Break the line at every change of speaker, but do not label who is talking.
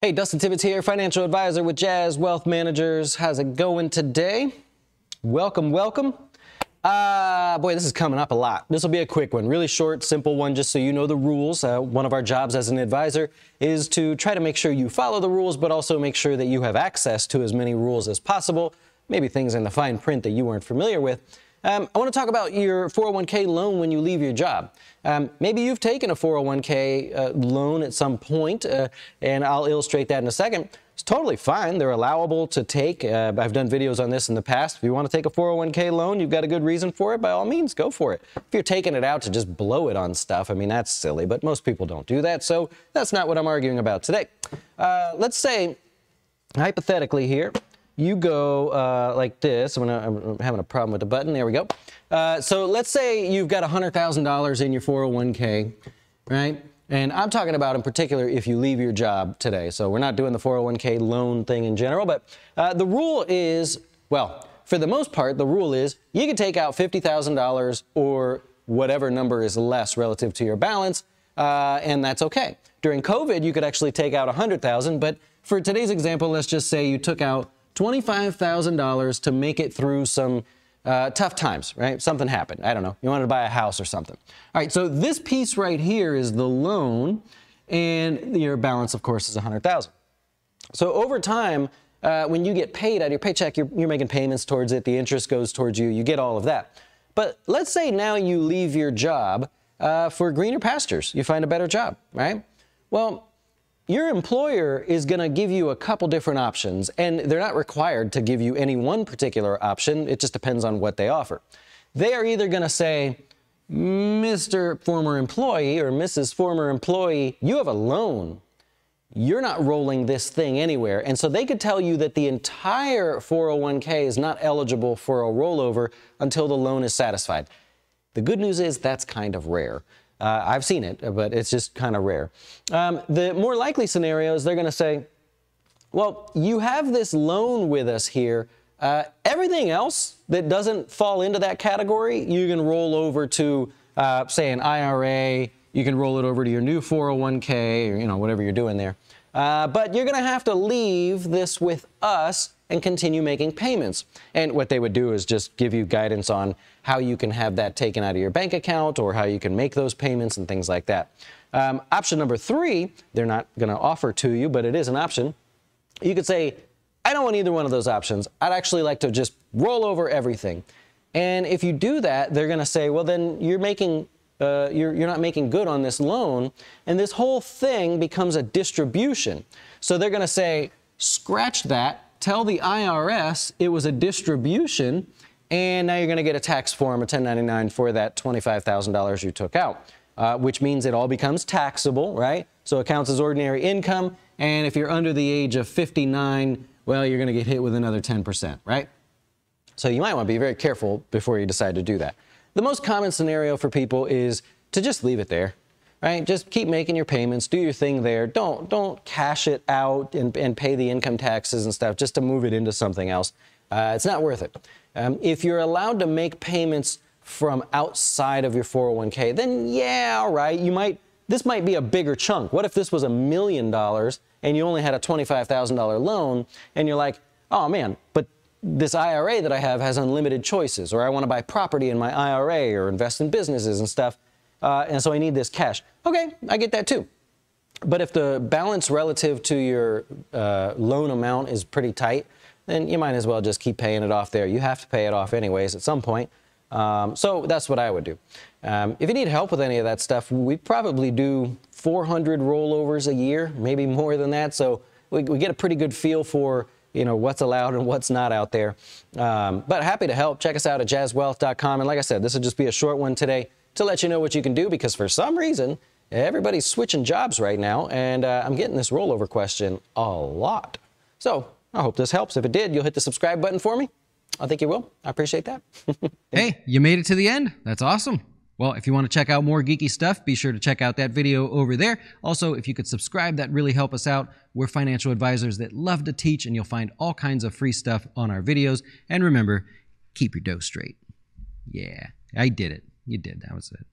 Hey, Dustin Tibbetts here, financial advisor with Jazz Wealth Managers. How's it going today? Welcome, welcome. Boy, this is coming up a lot. This will be a quick one, really short, simple one, just so you know the rules. One of our jobs as an advisor is to try to make sure you follow the rules, but also make sure that you have access to as many rules as possible, maybe things in the fine print that you weren't familiar with. I want to talk about your 401k loan when you leave your job. Maybe you've taken a 401k loan at some point, and I'll illustrate that in a second. It's totally fine. They're allowable to take. I've done videos on this in the past. If you want to take a 401k loan, you've got a good reason for it, by all means, go for it. If you're taking it out to just blow it on stuff, I mean, that's silly, but most people don't do that, so that's not what I'm arguing about today. Let's say, hypothetically here, you go like this. I'm having a problem with the button. There we go. So let's say you've got $100,000 in your 401k, right? And I'm talking about in particular if you leave your job today. So we're not doing the 401k loan thing in general, but the rule is, well, for the most part, the rule is you can take out $50,000 or whatever number is less relative to your balance, and that's okay. During COVID, you could actually take out $100,000, but for today's example, let's just say you took out $25,000 to make it through some tough times, right? Something happened. I don't know. You wanted to buy a house or something. All right, so this piece right here is the loan, and your balance, of course, is $100,000. So over time, when you get paid out of your paycheck, you're making payments towards it. The interest goes towards you. You get all of that. But let's say now you leave your job for greener pastures. You find a better job, right? Well, your employer is going to give you a couple different options, and they're not required to give you any one particular option. It just depends on what they offer. They are either going to say, Mr. Former Employee or Mrs. Former Employee, you have a loan. You're not rolling this thing anywhere. And so they could tell you that the entire 401k is not eligible for a rollover until the loan is satisfied. The good news is that's kind of rare. I've seen it, but it's just kind of rare. The more likely scenario is they're going to say, well, you have this loan with us here. Everything else that doesn't fall into that category, you can roll over to, say, an IRA. You can roll it over to your new 401k, or, you know, whatever you're doing there. But you're going to have to leave this with us and continue making payments. And what they would do is just give you guidance on how you can have that taken out of your bank account or how you can make those payments and things like that. Option number 3, they're not going to offer to you, but it is an option. You could say, I don't want either one of those options. I'd actually like to just roll over everything. And if you do that, they're going to say, well, then you're not making good on this loan, and this whole thing becomes a distribution. So they're going to say, scratch that. Tell the IRS it was a distribution, and now you're going to get a tax form, a 1099, for that $25,000 you took out, which means it all becomes taxable, right? So it counts as ordinary income, and if you're under the age of 59, well, you're going to get hit with another 10%, right? So you might want to be very careful before you decide to do that. The most common scenario for people is to just leave it there. Right? Just keep making your payments, do your thing there. Don't cash it out and pay the income taxes and stuff just to move it into something else. It's not worth it. If you're allowed to make payments from outside of your 401k, then yeah, all right, this might be a bigger chunk. What if this was $1 million and you only had a $25,000 loan and you're like, oh man, but this IRA that I have has unlimited choices, or I want to buy property in my IRA or invest in businesses and stuff. And so I need this cash. Okay, I get that too. But if the balance relative to your loan amount is pretty tight, then you might as well just keep paying it off there. You have to pay it off anyways at some point. So that's what I would do. If you need help with any of that stuff, we probably do 400 rollovers a year, maybe more than that. So we get a pretty good feel for, you know, what's allowed and what's not out there. But happy to help. Check us out at jazzwealth.com. And like I said, this will just be a short one today to let you know what you can do, because for some reason, everybody's switching jobs right now, and I'm getting this rollover question a lot. So I hope this helps. If it did, you'll hit the subscribe button for me. I think you will. I appreciate that.
Hey, you made it to the end. That's awesome. Well, if you want to check out more geeky stuff, be sure to check out that video over there. Also, if you could subscribe, that really help us out. We're financial advisors that love to teach, and you'll find all kinds of free stuff on our videos. And remember, keep your dough straight. Yeah, I did it. You did. That was it.